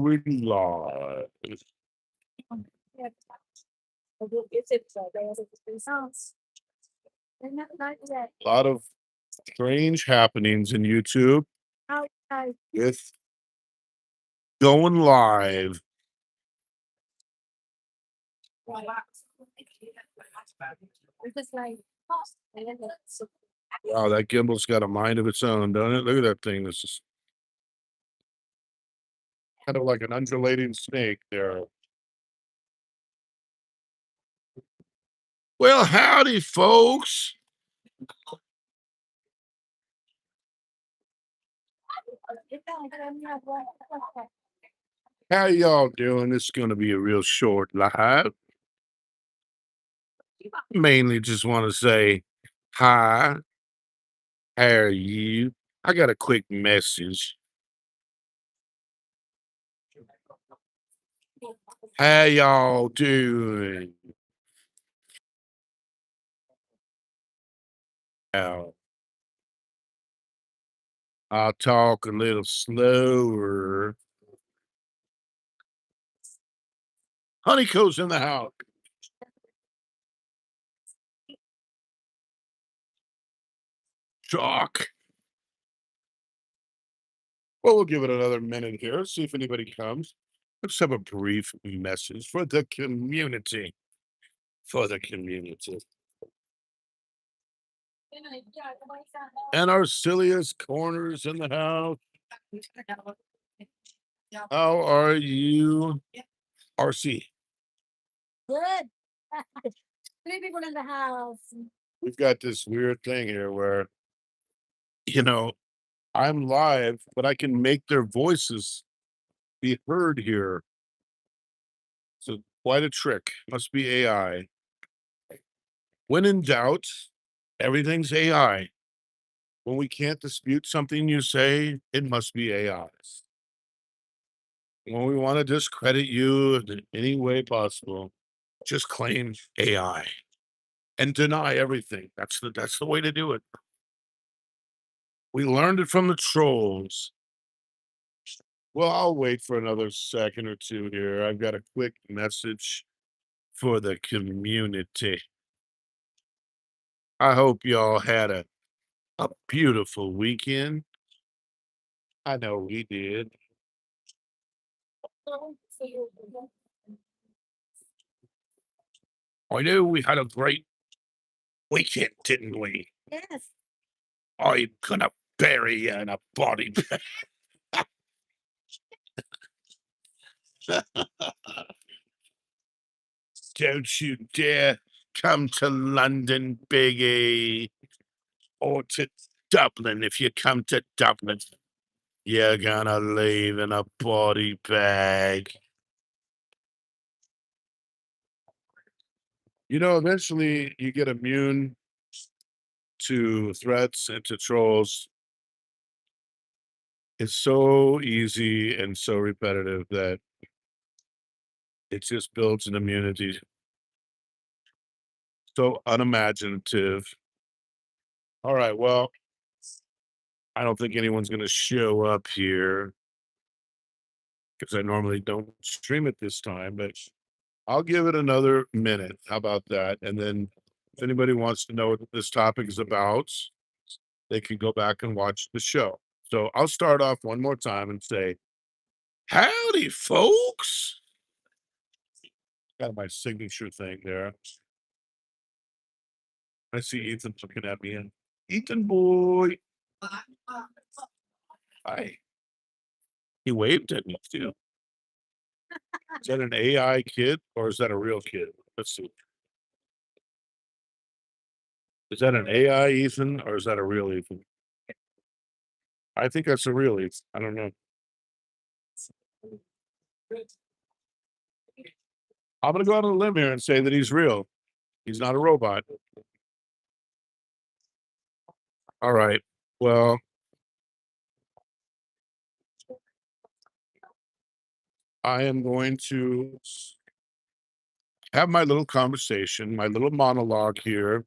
going live. A lot of strange happenings in YouTube with going live. Wow, that gimbal's got a mind of its own, don't it? Look at that thing. This is kind of like an undulating snake there. Well, howdy, folks. How y'all doing? This is going to be a real short live. Mainly just want to say hi. How are you? I got a quick message. How y'all doing? Now, I'll talk a little slower. Honeycomb's in the house. Chalk. Well, we'll give it another minute here, see if anybody comes. Let's have a brief message for the community. For the community. And our silliest corners in the house. How are you, RC? Good. 3 people in the house. We've got this weird thing here where, you know, I'm live, but I can make their voices be heard here. So quite a trick. Must be AI. When in doubt, everything's AI. When we can't dispute something you say, it must be AI. When we want to discredit you in any way possible, just claim AI and deny everything. That's the way to do it. We learned it from the trolls. Well, I'll wait for another second or two here. I've got a quick message for the community. I hope y'all had a beautiful weekend. I know we did. I know we had a great weekend, didn't we? Yes. I'm gonna bury you in a body bag. Don't you dare come to London, Biggie, or to Dublin. If you come to Dublin, you're gonna leave in a body bag. Eventually you get immune to threats and to trolls. It's so easy and so repetitive that it just builds an immunity. So unimaginative. All right, well, I don't think anyone's gonna show up here because I normally don't stream it this time, but I'll give it another minute. How about that? And then if anybody wants to know what this topic is about, they can go back and watch the show. So I'll start off one more time and say, howdy, folks. Got my signature thing there. I see Ethan looking at me. And Ethan boy. Hi. He waved at me too. Is that an AI kid or is that a real kid? Let's see. Is that an AI Ethan or is that a real Ethan? I think that's a real Ethan. I don't know. I'm gonna go out on a limb here and say that he's real. He's not a robot. All right. Well, I am going to have my little conversation, my little monologue here,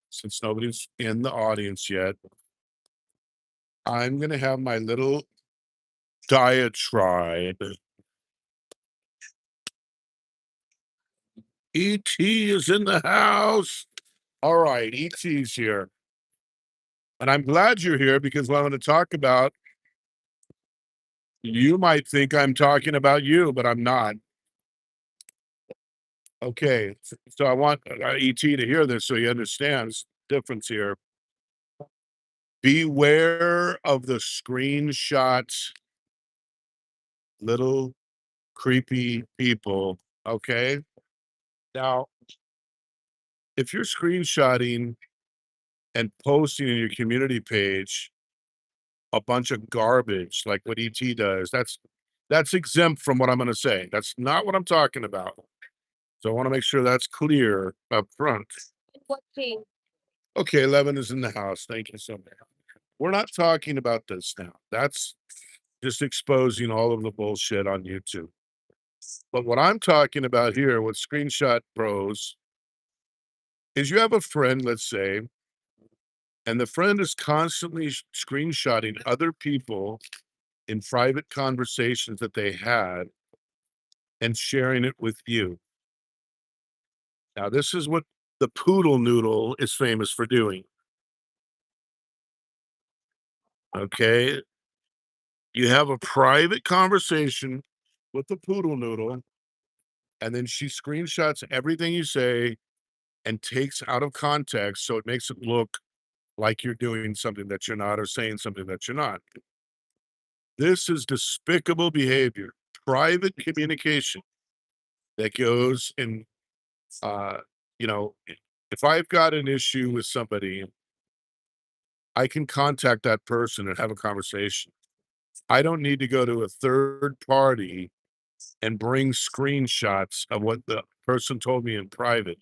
since nobody's in the audience yet. I'm going to have my little diatribe E.T. is in the house. All right, E.T.'s here. And I'm glad you're here because what I'm going to talk about, you might think I'm talking about you, but I'm not. Okay, so I want E.T. to hear this so he understands the difference here. Beware of the screenshots, little creepy people. Okay. Now, if you're screenshotting and posting in your community page a bunch of garbage like what ET does, that's exempt from what I'm going to say. That's not what I'm talking about. So I want to make sure that's clear up front. What team? Okay, 11 is in the house. Thank you so much. We're not talking about this now. That's just exposing all of the bullshit on YouTube. But what I'm talking about here with Screenshot Bros is you have a friend, let's say, and the friend is constantly screenshotting other people in private conversations that they had and sharing it with you. Now, this is what the poodle noodle is famous for doing. Okay. You have a private conversation with the poodle noodle, and then she screenshots everything you say and takes out of context so it makes it look like you're doing something that you're not or saying something that you're not. This is despicable behavior, private communication that goes in, uh, if I've got an issue with somebody, I can contact that person and have a conversation. I don't need to go to a third party and bring screenshots of what the person told me in private.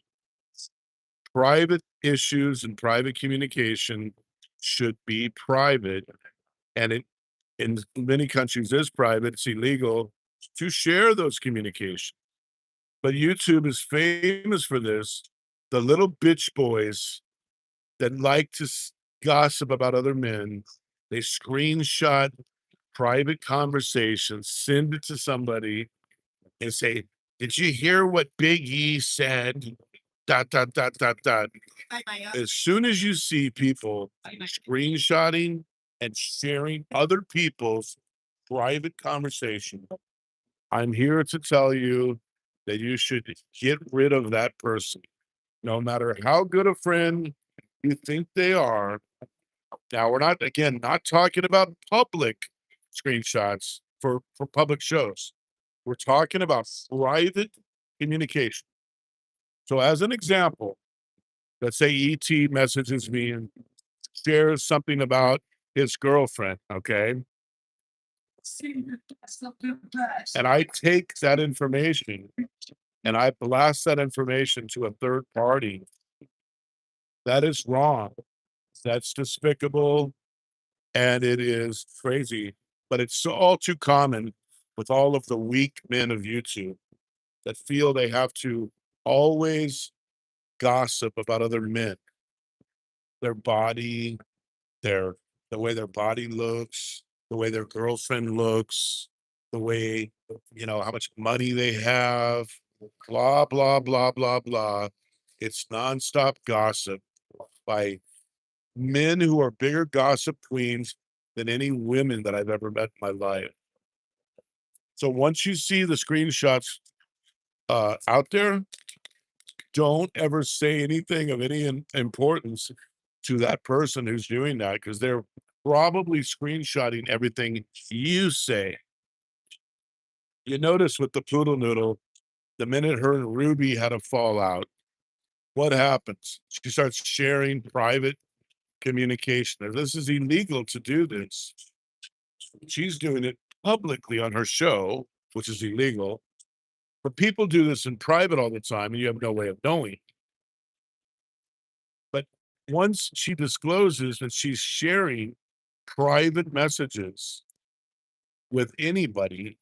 Private issues and private communication should be private, and it in many countries is private. It's illegal to share those communications. But YouTube is famous for this. The little bitch boys that like to gossip about other men, they screenshot private conversations, send it to somebody, and say, "Did you hear what Big E said?" Dot dot dot dot dot. As soon as you see people screenshotting and sharing other people's private conversation, I'm here to tell you that you should get rid of that person, no matter how good a friend you think they are. Now, we're not, again, not talking about public screenshots for public shows. We're talking about private communication. So, as an example, let's say ET messages me and shares something about his girlfriend. Okay. And I take that information and I blast that information to a third party. That is wrong. That's despicable and it is crazy. But it's all too common with all of the weak men of YouTube that feel they have to always gossip about other men, their body, their the way their body looks, the way their girlfriend looks, the way, how much money they have, blah, blah, blah, blah, blah. It's nonstop gossip by men who are bigger gossip queens than any women that I've ever met in my life. So once you see the screenshots out there, don't ever say anything of any importance to that person who's doing that because they're probably screenshotting everything you say. You notice with the poodle noodle, the minute her and Ruby had a fallout, what happens? She starts sharing private communication. Now, this is illegal to do this. She's doing it publicly on her show, which is illegal. But people do this in private all the time, and you have no way of knowing. But once she discloses that she's sharing private messages with anybody,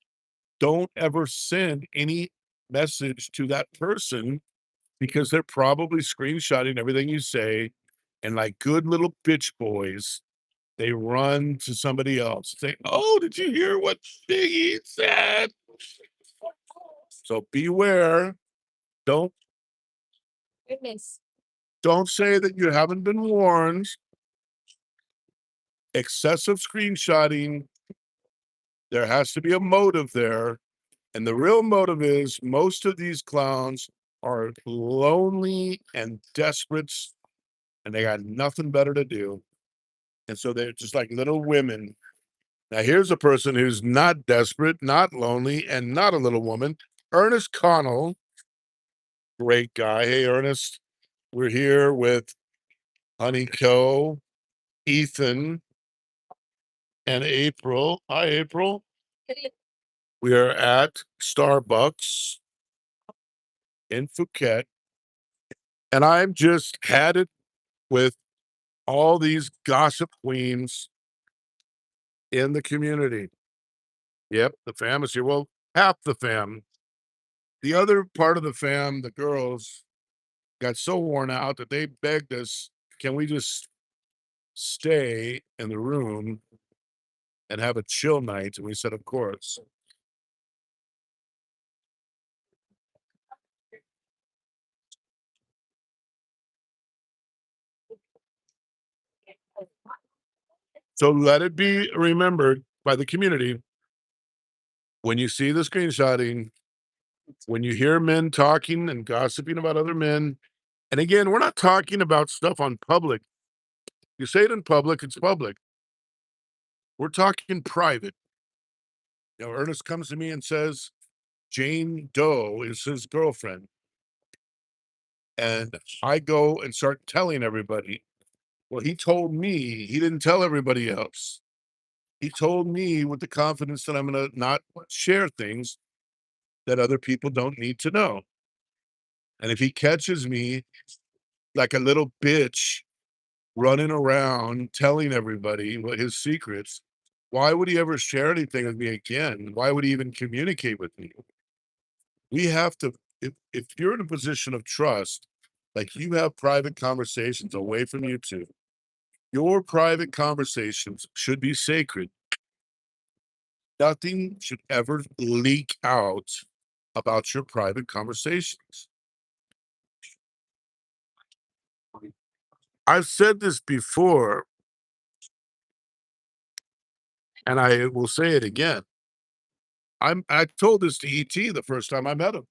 don't ever send any message to that person because they're probably screenshotting everything you say. And like good little bitch boys, they run to somebody else, say, "Oh, did you hear what Biggie said?" So beware. Don't Goodness. Don't say that you haven't been warned. Excessive screenshotting, there has to be a motive there. And the real motive is most of these clowns are lonely and desperate and they got nothing better to do. And so they're just like little women. Now, here's a person who's not desperate, not lonely, and not a little woman. Ernest Connell, great guy. Hey, Ernest, we're here with Honey Co, Ethan, and April. Hi, April. We are at Starbucks in Phuket, and I'm just had it with all these gossip queens in the community. Yep, the fam is here. Well, half the fam. The other part of the fam, the girls, got so worn out that they begged us, can we just stay in the room and have a chill night? And we said, of course. So let it be remembered by the community when you see the screenshotting, when you hear men talking and gossiping about other men. And again, we're not talking about stuff on public. You say it in public, it's public. We're talking private. Ernest comes to me and says, Jane Doe is his girlfriend. And I go and start telling everybody. Well, he told me, he didn't tell everybody else. He told me with the confidence that I'm going to not share things that other people don't need to know. And if he catches me like a little bitch running around telling everybody what his secrets, why would he ever share anything with me again? Why would he even communicate with me? We have to, if you're in a position of trust, like you have private conversations away from YouTube, your private conversations should be sacred. Nothing should ever leak out about your private conversations. I've said this before, and I will say it again. I told this to ET the first time I met him.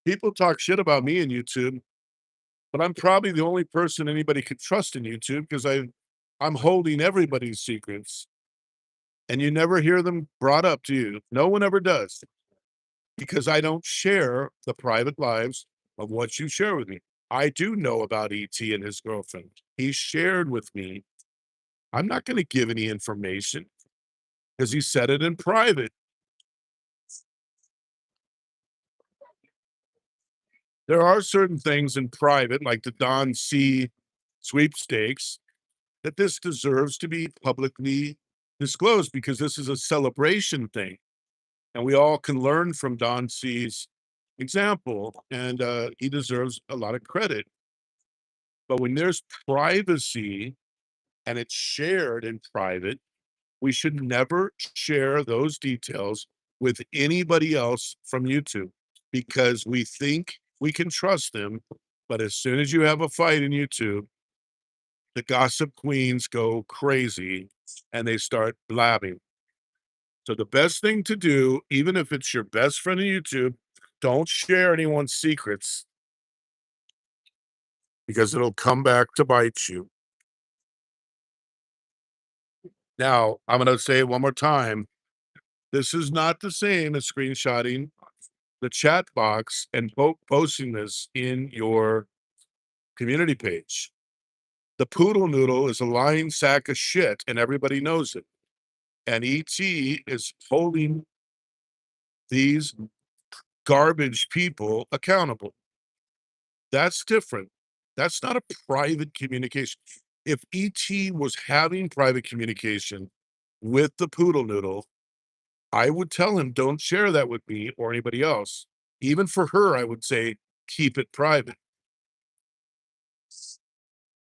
People talk shit about me in YouTube, but I'm probably the only person anybody could trust in YouTube because I'm holding everybody's secrets and you never hear them brought up to you. No one ever does because I don't share the private lives of what you share with me. I do know about ET and his girlfriend. He shared with me. I'm not going to give any information because he said it in private. There are certain things in private, like the Don C sweepstakes, that this deserves to be publicly disclosed because this is a celebration thing. And we all can learn from Don C's example, and he deserves a lot of credit. But when there's privacy and it's shared in private, we should never share those details with anybody else from YouTube because we think we can trust them. But as soon as you have a fight in YouTube, the gossip queens go crazy and they start blabbing. So the best thing to do, even if it's your best friend on YouTube, don't share anyone's secrets because it'll come back to bite you. Now, I'm going to say it one more time. This is not the same as screenshotting the chat box and posting this in your community page. The poodle noodle is a lying sack of shit and everybody knows it. And ET is holding these garbage people accountable. That's different. That's not a private communication. If ET was having private communication with the poodle noodle, I would tell him, don't share that with me or anybody else. Even for her, I would say, keep it private.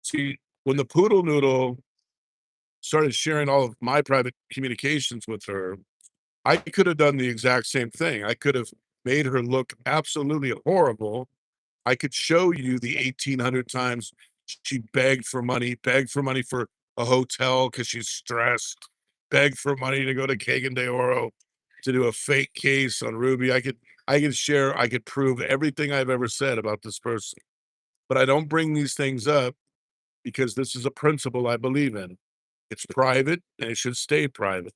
See, when the poodle noodle started sharing all of my private communications with her, I could have done the exact same thing. I could have made her look absolutely horrible I could show you the 1,800 times she begged for money for a hotel because she's stressed, begged for money to go to Kagan de Oro to do a fake case on Ruby. I could prove everything I've ever said about this person. But I don't bring these things up because this is a principle I believe in. It's private and it should stay private.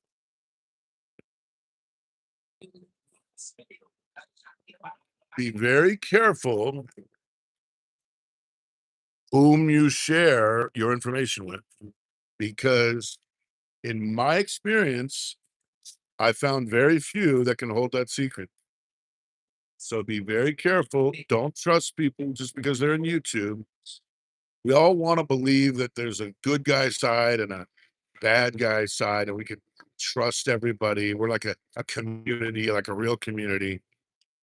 Be very careful whom you share your information with, because in my experience, I found very few that can hold that secret. So be very careful. Don't trust people just because they're in YouTube. We all want to believe that there's a good guy side and a bad guy side, and we can trust everybody. We're like a community, like a real community.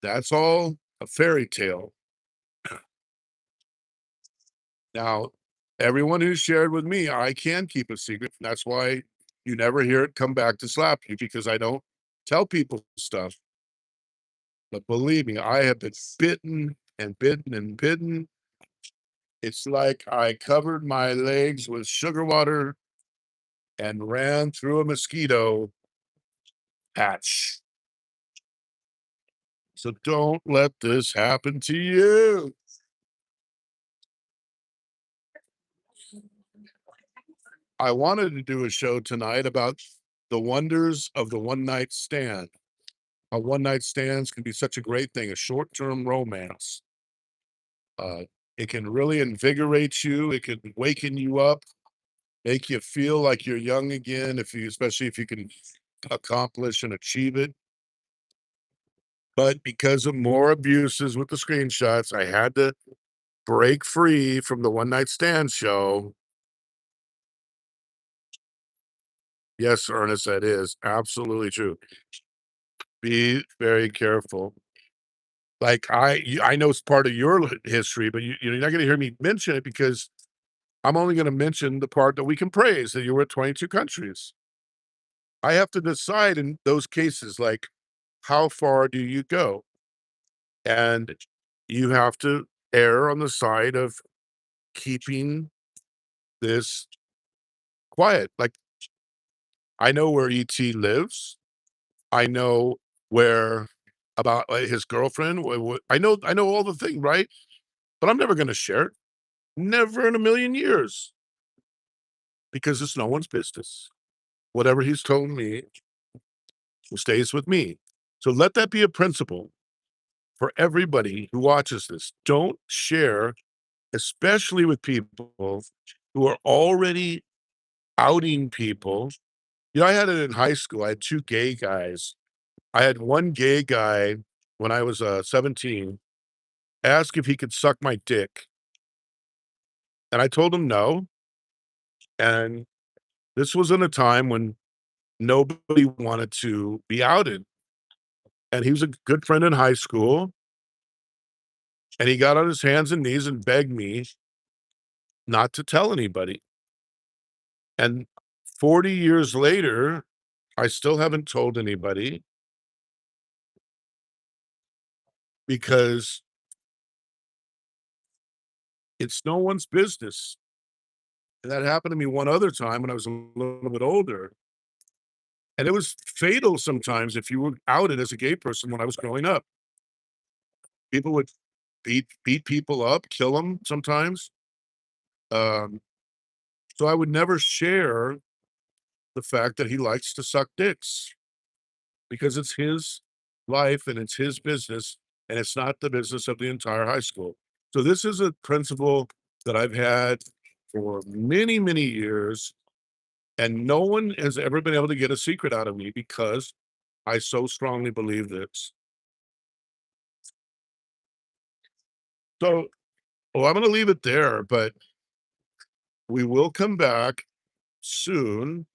That's all a fairy tale. Now, everyone who's shared with me, I can keep a secret. That's why you never hear it come back to slap you, because I don't tell people stuff. But believe me, I have been bitten and bitten and bitten. It's like I covered my legs with sugar water and ran through a mosquito patch. So don't let this happen to you. I wanted to do a show tonight about the wonders of the one night stand. How one night stands can be such a great thing, a short term romance. Uh, it can really invigorate you. It can waken you up, make you feel like you're young again, especially if you can accomplish and achieve it. But because of more abuses with the screenshots, I had to break free from the one night stand show. Yes, Ernest, that is absolutely true. Be very careful. Like I know it's part of your history, but you're not going to hear me mention it because I'm only going to mention the part that we can praise, that you were at 22 countries. I have to decide in those cases, like, how far do you go? And you have to err on the side of keeping this quiet. Like, I know where ET lives. I know where about his girlfriend. I know all the thing, right? But I'm never going to share it. Never in a million years, because it's no one's business. Whatever he's told me stays with me. So let that be a principle for everybody who watches this. Don't share, especially with people who are already outing people. You know, I had it in high school. I had two gay guys. I had one gay guy when I was 17 ask if he could suck my dick. And I told him no. And this was in a time when nobody wanted to be outed. And he was a good friend in high school. And he got on his hands and knees and begged me not to tell anybody. And 40 years later, I still haven't told anybody because it's no one's business. And that happened to me one other time when I was a little bit older. And it was fatal sometimes if you were outed as a gay person when I was growing up. People would beat people up, kill them sometimes. Um, so I would never share the fact that he likes to suck dicks, because it's his life and it's his business, and it's not the business of the entire high school. So this is a principle that I've had for many, many years, and no one has ever been able to get a secret out of me because I so strongly believe this. So, well, I'm going to leave it there, but we will come back soon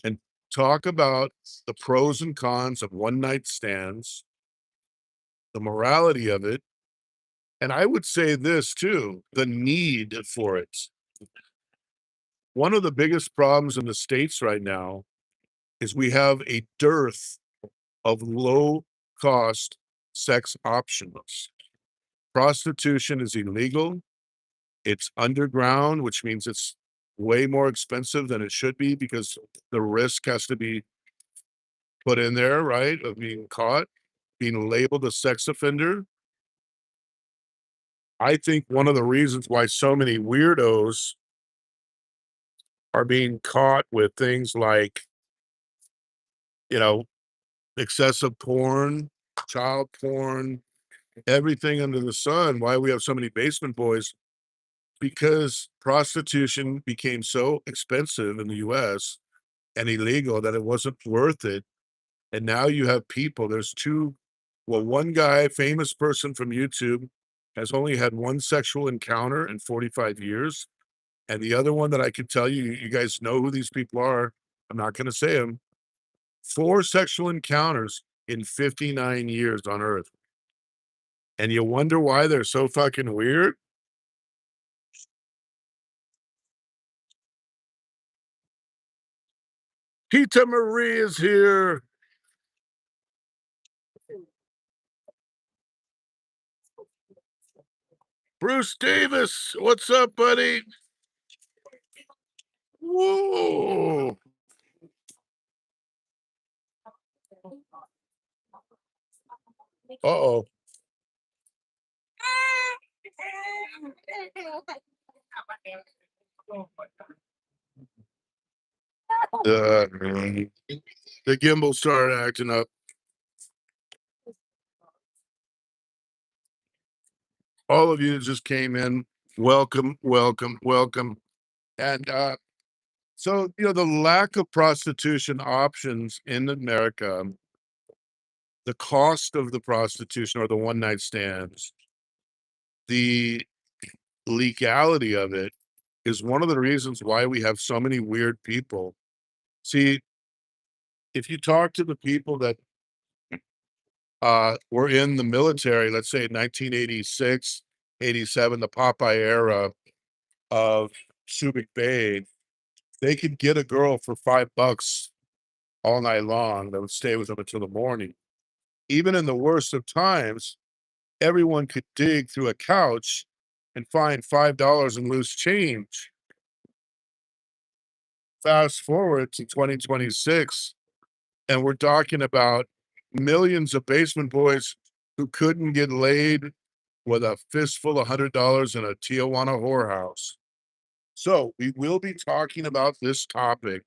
and talk about the pros and cons of one night stands, the morality of it. And I would say this too, the need for it. One of the biggest problems in the States right now is we have a dearth of low cost sex options. prostitution is illegal. It's underground, which means it's way more expensive than it should be because the risk has to be put in there, right? Of being caught, being labeled a sex offender. I think one of the reasons why so many weirdos are being caught with things like, you know, excessive porn, child porn, everything under the sun. Why we have so many basement boys? Because prostitution became so expensive in the US and illegal that it wasn't worth it. And now you have people, there's two, well, one guy, famous person from YouTube, has only had one sexual encounter in 45 years. And the other one that I can tell you, you guys know who these people are. I'm not going to say them. Four sexual encounters in 59 years on Earth. And you wonder why they're so fucking weird? Pita Marie is here. Bruce Davis, what's up, buddy? Whoa. Uh-oh. Uh, the gimbal started acting up. All of you that just came in, welcome, welcome, welcome. And so, the lack of prostitution options in America, the cost of the prostitution or the one night stands, the legality of it is one of the reasons why we have so many weird people. See, if you talk to the people that were in the military, let's say 1986, 87, the Popeye era of Subic Bay, they could get a girl for $5 all night long that would stay with them until the morning. Even in the worst of times, everyone could dig through a couch and find $5 in loose change. Fast forward to 2026, and we're talking about millions of basement boys who couldn't get laid with a fistful of $100 in a Tijuana whorehouse. So we will be talking about this topic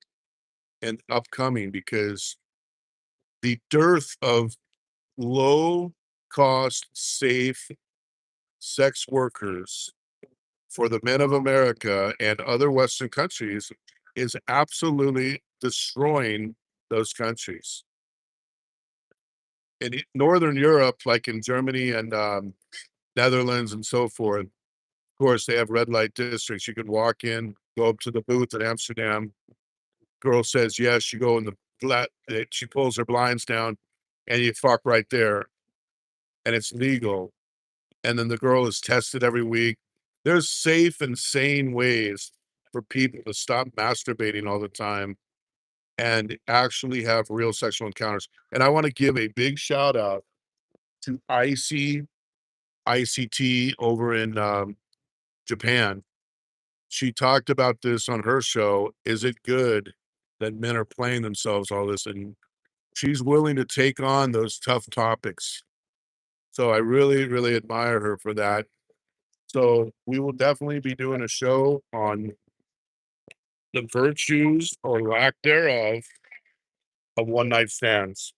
and upcoming because the dearth of low cost, safe sex workers for the men of America and other Western countries is absolutely destroying those countries. In Northern Europe, like in Germany and Netherlands and so forth, of course, they have red light districts. You can walk in, go up to the booth in Amsterdam. Girl says yes. You go in the flat. She pulls her blinds down, and you fuck right there, and it's legal. And then the girl is tested every week. There's safe and sane ways for people to stop masturbating all the time and actually have real sexual encounters. And I want to give a big shout out to ICT over in Japan. She talked about this on her show. Is it good that men are playing themselves all this? And she's willing to take on those tough topics. So I really, really admire her for that. So we will definitely be doing a show on the virtues or lack thereof of one night stands.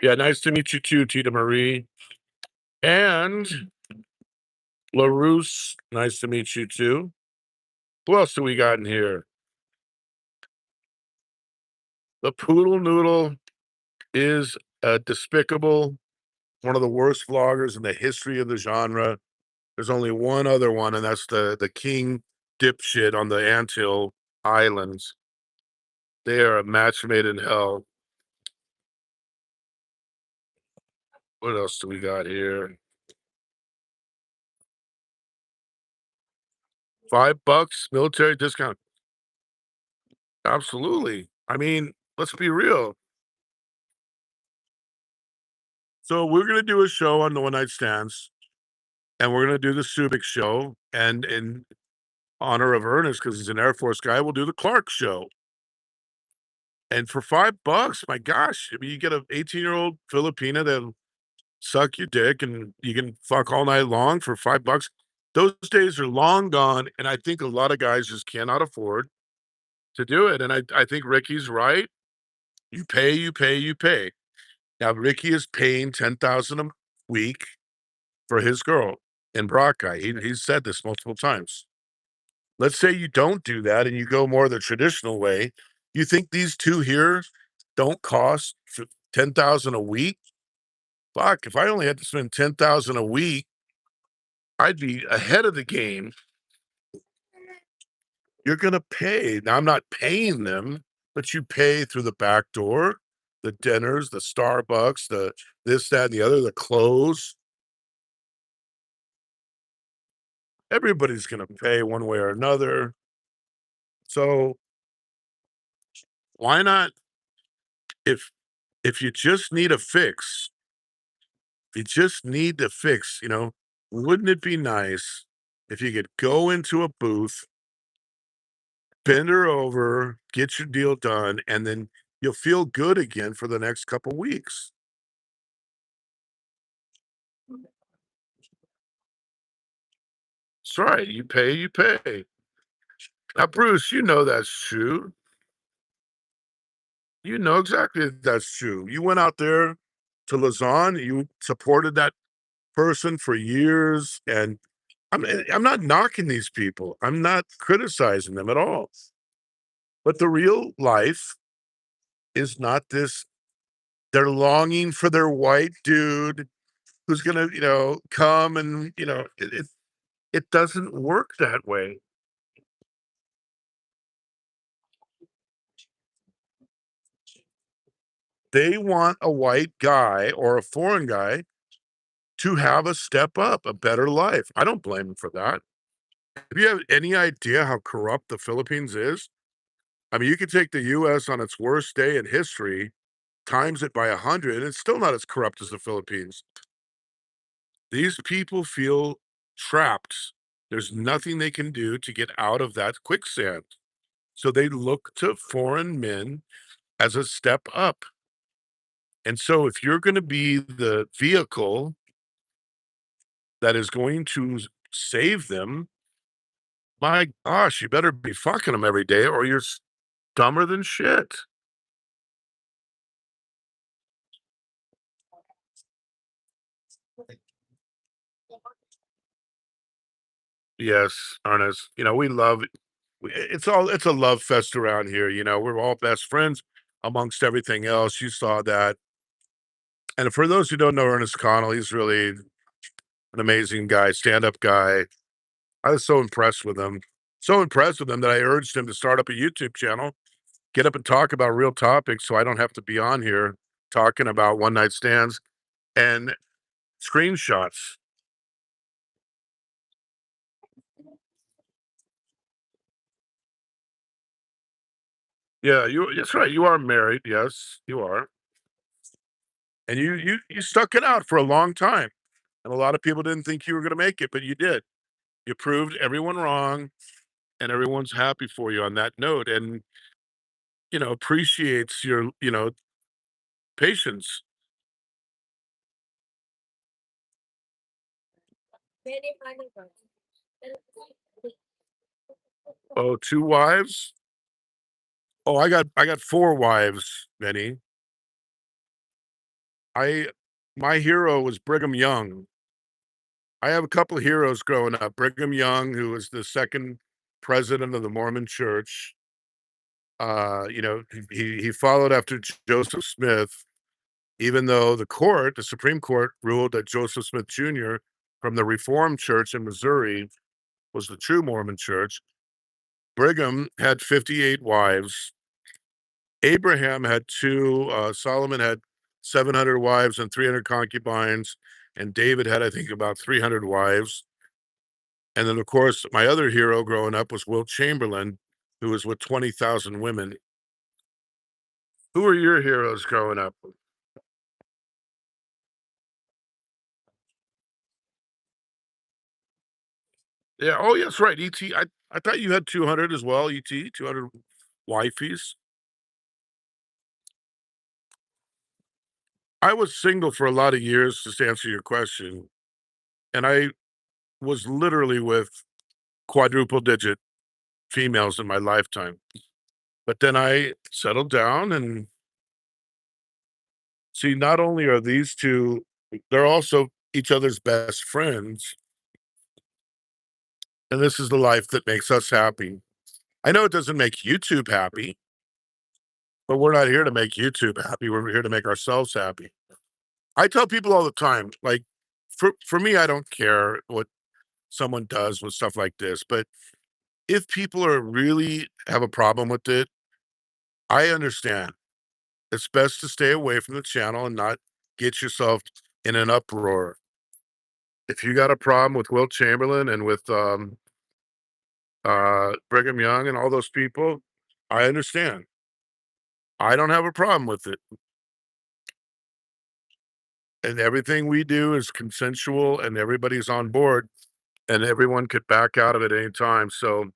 Yeah, nice to meet you too, Tita Marie. And LaRousse, nice to meet you too. Who else do we got in here? The Poodle Noodle is despicable, one of the worst vloggers in the history of the genre. There's only one other one, and that's the King dipshit on the Anthill Islands. They are a match made in hell. What else do we got here? $5 military discount. Absolutely. I mean, let's be real. So we're gonna do a show on the One Night Stands, and we're gonna do the Subic show, and in honor of Ernest, because he's an Air Force guy, we'll do the Clark show. And for $5, my gosh, I mean, you get an 18-year-old Filipina that'll suck your dick, and you can fuck all night long for $5. Those days are long gone, and I think a lot of guys just cannot afford to do it. And I think Ricky's right. You pay, you pay, you pay. Now Ricky is paying 10,000 a week for his girl in Brockeye. He's said this multiple times. Let's say you don't do that and you go more the traditional way. You think these two here don't cost 10,000 a week? Fuck, if I only had to spend 10,000 a week, I'd be ahead of the game. You're gonna pay. Now I'm not paying them, but you pay through the back door, the dinners, the Starbucks, the this, that, and the other, the clothes. Everybody's gonna pay one way or another. So why not if you just need a fix, you just need to fix, wouldn't it be nice if you could go into a booth, bend her over, get your deal done, and then you'll feel good again for the next couple weeks. That's right. You pay, you pay. Now, Bruce, you know that's true. You know exactly that's true. You went out there to Lausanne, you supported that person for years, and I'm not knocking these people. I'm not criticizing them at all. But the real life is not this. They're longing for their white dude who's gonna, come and it doesn't work that way. They want a white guy or a foreign guy to have a step up, a better life. I don't blame them for that. If you have any idea how corrupt the Philippines is, I mean, you could take the US on its worst day in history, times it by 100, and it's still not as corrupt as the Philippines. These people feel trapped. There's nothing they can do to get out of that quicksand. So they look to foreign men as a step up. And so if you're going to be the vehicle that is going to save them, my gosh, you better be fucking them every day or you're dumber than shit. Yes, Ernest. We love it's a love fest around here. We're all best friends amongst everything else. You saw that. And for those who don't know Ernest Connell, he's really an amazing guy, stand-up guy. I was so impressed with him. So impressed with him that I urged him to start up a YouTube channel, get up and talk about real topics so I don't have to be on here talking about one night stands and screenshots. Yeah, that's right. You are married. Yes, you are. And you stuck it out for a long time. And a lot of people didn't think you were gonna make it, but you did. You proved everyone wrong and everyone's happy for you on that note and appreciates your, patience. Very funny girl. Oh, 2 wives? Oh, I got 4 wives, Benny. I My hero was Brigham Young. I have a couple of heroes growing up. Brigham Young, who was the 2nd president of the Mormon Church. He followed after Joseph Smith, even though the Supreme Court ruled that Joseph Smith Jr. from the Reformed Church in Missouri was the true Mormon Church. Brigham had 58 wives. Abraham had 2, Solomon had 700 wives and 300 concubines, and David had, I think, about 300 wives. And then, of course, my other hero growing up was Wilt Chamberlain, who was with 20,000 women. Who were your heroes growing up? Yeah. Oh, yes, right. ET. I thought you had 200 as well. ET 200 wifeys. I was single for a lot of years, just to answer your question, and I was literally with quadruple digit females in my lifetime. But then I settled down and see, not only are these two, they're also each other's best friends. And this is the life that makes us happy. I know it doesn't make YouTube happy, but we're not here to make YouTube happy. We're here to make ourselves happy. I tell people all the time, like, for me, I don't care what someone does with stuff like this, but if people are really have a problem with it, I understand. It's best to stay away from the channel and not get yourself in an uproar. If you got a problem with Wilt Chamberlain and with Brigham Young and all those people, I understand. I don't have a problem with it. And everything we do is consensual and everybody's on board and everyone could back out of it any time. So,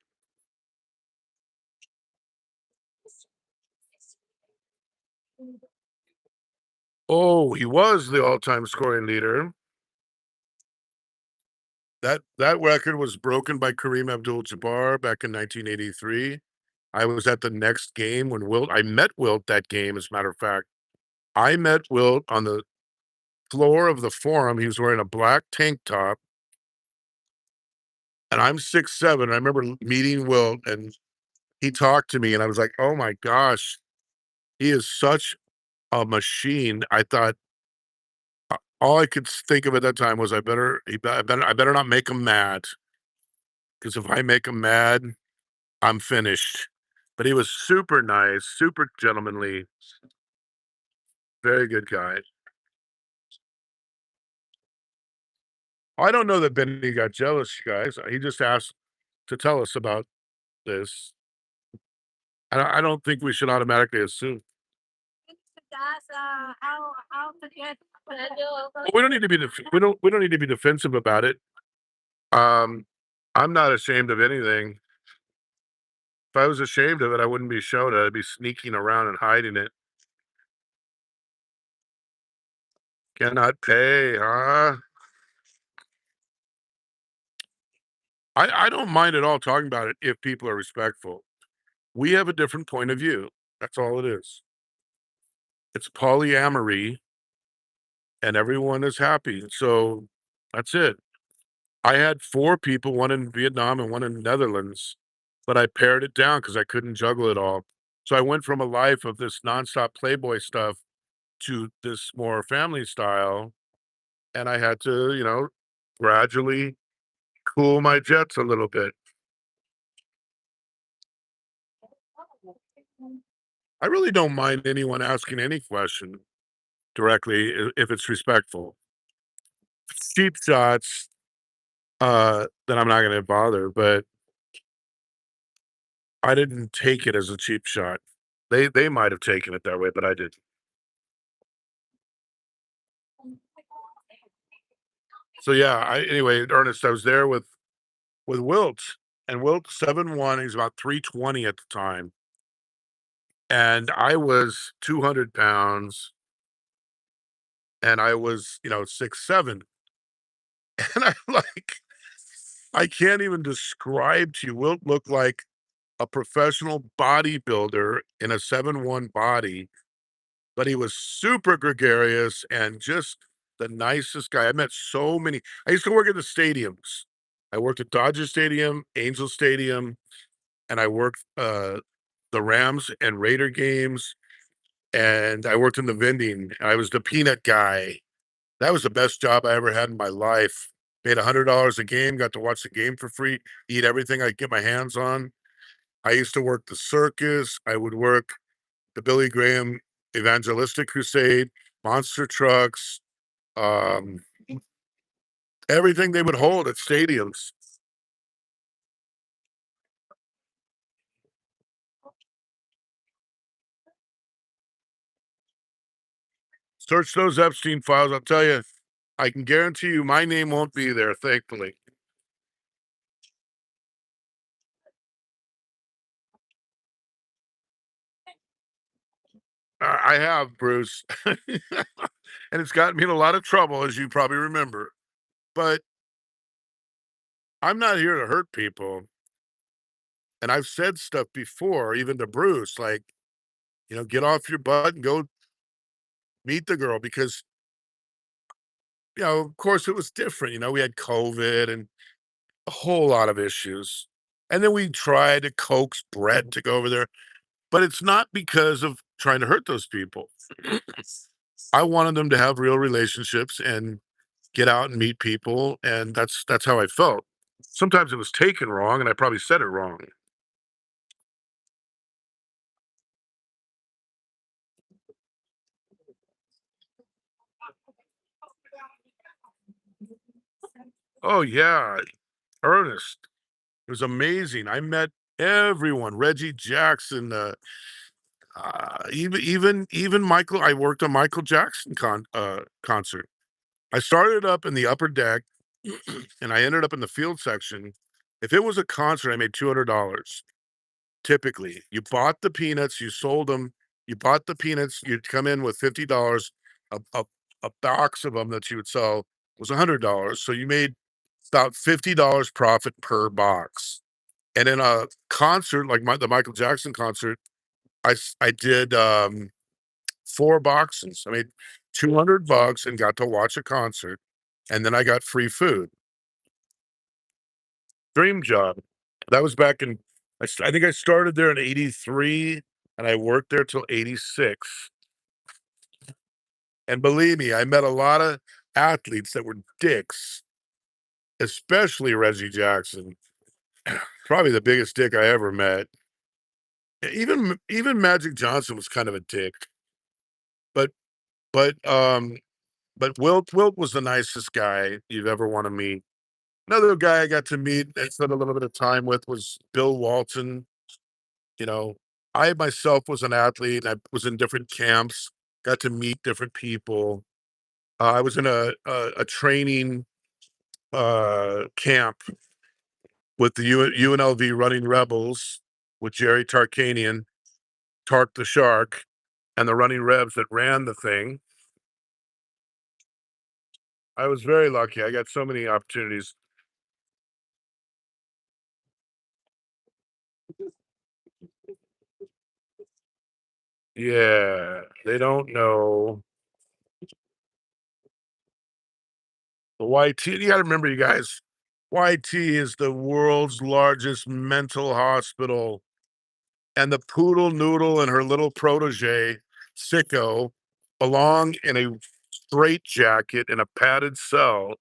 oh, he was the all-time scoring leader. That record was broken by Kareem Abdul-Jabbar back in 1983. I was at the next game when Wilt I met Wilt that game, as a matter of fact. I met Wilt on the floor of the Forum. He was wearing a black tank top, and I'm 6'7". I remember meeting Wilt, and he talked to me, and I was like, "Oh my gosh, he is such a machine." I thought all I could think of at that time was I better not make him mad, because if I make him mad, I'm finished. But he was super nice, super gentlemanly, very good guy. I don't know that Benny got jealous, you guys. He just asked to tell us about this. I don't think we should automatically assume. Well, we don't need to be we don't need to be defensive about it. Um, I'm not ashamed of anything. If I was ashamed of it, I wouldn't be showing it. I'd be sneaking around and hiding it. Cannot pay, huh? I don't mind at all talking about it if people are respectful. We have a different point of view. That's all it is. It's polyamory and everyone is happy. So that's it. I had 4 people, one in Vietnam and one in the Netherlands, but I pared it down because I couldn't juggle it all. So I went from a life of this nonstop Playboy stuff to this more family style, and I had to, gradually cool my jets a little bit. I really don't mind anyone asking any question directly if it's respectful. Cheap shots, then I'm not gonna bother, but I didn't take it as a cheap shot. They might have taken it that way, but I didn't. So yeah, anyway, Ernest, I was there with Wilt, and Wilt 7'1", he's about 320 at the time, and I was 200 pounds, and I was, 6'7", and I can't even describe to you. Wilt looked like a professional bodybuilder in a 7'1" body, but he was super gregarious and just the nicest guy. I met so many. I used to work at the stadiums. I worked at Dodger Stadium, Angel Stadium, and I worked the Rams and Raider games, and I worked in the vending. I was the peanut guy. That was the best job I ever had in my life. Made $100 a game, got to watch the game for free, eat everything I could get my hands on. I used to work the circus. I would work the Billy Graham Evangelistic Crusade, monster trucks, um, everything they would hold at stadiums. Search those Epstein files. I'll tell you, I can guarantee you my name won't be there, thankfully. I have, Bruce. And it's gotten me in a lot of trouble, as you probably remember. But I'm not here to hurt people. And I've said stuff before, even to Bruce, like, get off your butt and go meet the girl because, of course it was different. We had COVID and a whole lot of issues. And then we tried to coax Brett to go over there, but it's not because of trying to hurt those people. I wanted them to have real relationships and get out and meet people, and that's how I felt. Sometimes it was taken wrong, and I probably said it wrong. Oh, yeah, Ernest. It was amazing. I met everyone, Reggie Jackson, even Michael. I worked on Michael Jackson concert. I started up in the upper deck, and I ended up in the field section. If it was a concert, I made $200. Typically, you bought the peanuts, you sold them. You bought the peanuts, you'd come in with $50. A box of them that you would sell was $100. So you made about $50 profit per box. And in a concert like the Michael Jackson concert, I did 4 boxes. I made 200 bucks and got to watch a concert. And then I got free food. Dream job. That was back in, I think I started there in 83 and I worked there till 86. And believe me, I met a lot of athletes that were dicks, especially Reggie Jackson. Probably the biggest dick I ever met. Even Magic Johnson was kind of a dick. But but Wilt was the nicest guy you'd ever want to meet. Another guy I got to meet and spent a little bit of time with was Bill Walton. You know, I myself was an athlete. I was in different camps, got to meet different people. I was in a training camp with the UNLV Running Rebels with Jerry Tarkanian, Tark the Shark, and the Running Rebs that ran the thing. I was very lucky. I got so many opportunities. Yeah, they don't know. The YT, you gotta remember, you guys, YT is the world's largest mental hospital, and the poodle noodle and her little protege, Sicko, belong in a straitjacket in a padded cell.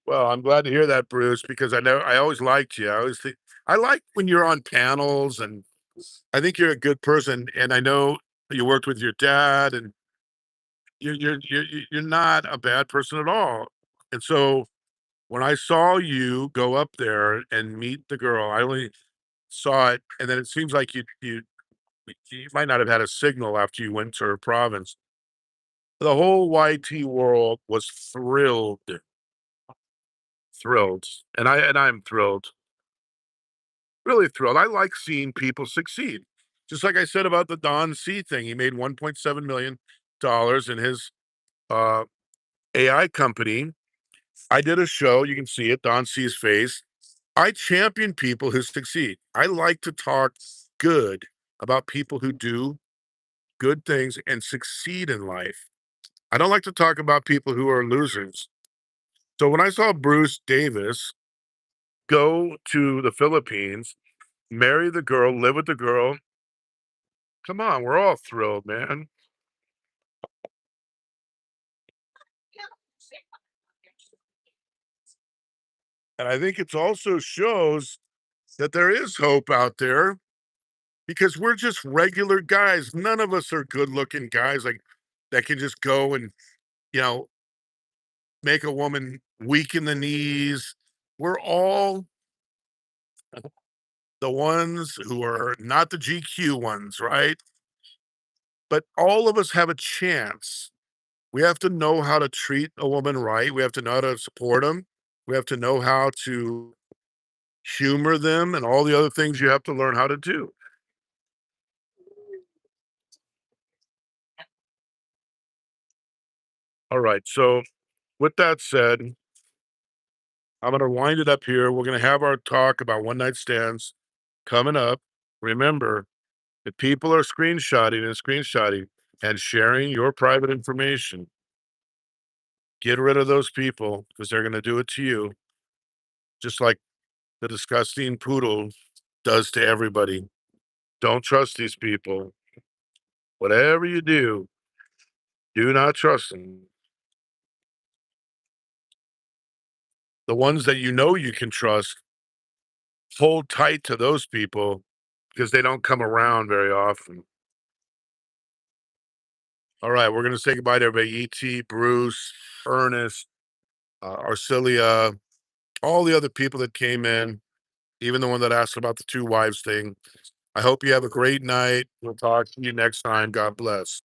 Well, I'm glad to hear that, Bruce, because I always liked you. I always think I like when you're on panels, and I think you're a good person, and I know you worked with your dad, and you're not a bad person at all. And so when I saw you go up there and meet the girl, I only saw it, and then it seems like you might not have had a signal after you went to her province. The whole YT world was thrilled, and I'm thrilled, really thrilled. I like seeing people succeed. Just like I said about the Don C thing, he made $1.7 million in his uh, AI company. I did a show, you can see it, Don C's face. I champion people who succeed. I like to talk good about people who do good things and succeed in life. I don't like to talk about people who are losers. So when I saw Bruce Davis go to the Philippines, marry the girl, live with the girl, come on, we're all thrilled, man. And I think it also shows that there is hope out there because we're just regular guys. None of us are good looking guys like that can just go and, you know, make a woman weak in the knees. We're all the ones who are not the GQ ones, right? But all of us have a chance. We have to know how to treat a woman right. We have to know how to support them. We have to know how to humor them and all the other things you have to learn how to do. All right. So, with that said, I'm going to wind it up here. We're going to have our talk about one night stands coming up. Remember, if people are screenshotting and sharing your private information, get rid of those people because they're going to do it to you, just like the disgusting poodle does to everybody. Don't trust these people. Whatever you do not trust them. The ones that you know you can trust, hold tight to those people because they don't come around very often. All right, we're gonna say goodbye to everybody. ET, Bruce, Ernest, Arcilia, all the other people that came in, even the one that asked about the two wives thing. I hope you have a great night. We'll talk to you next time. God bless.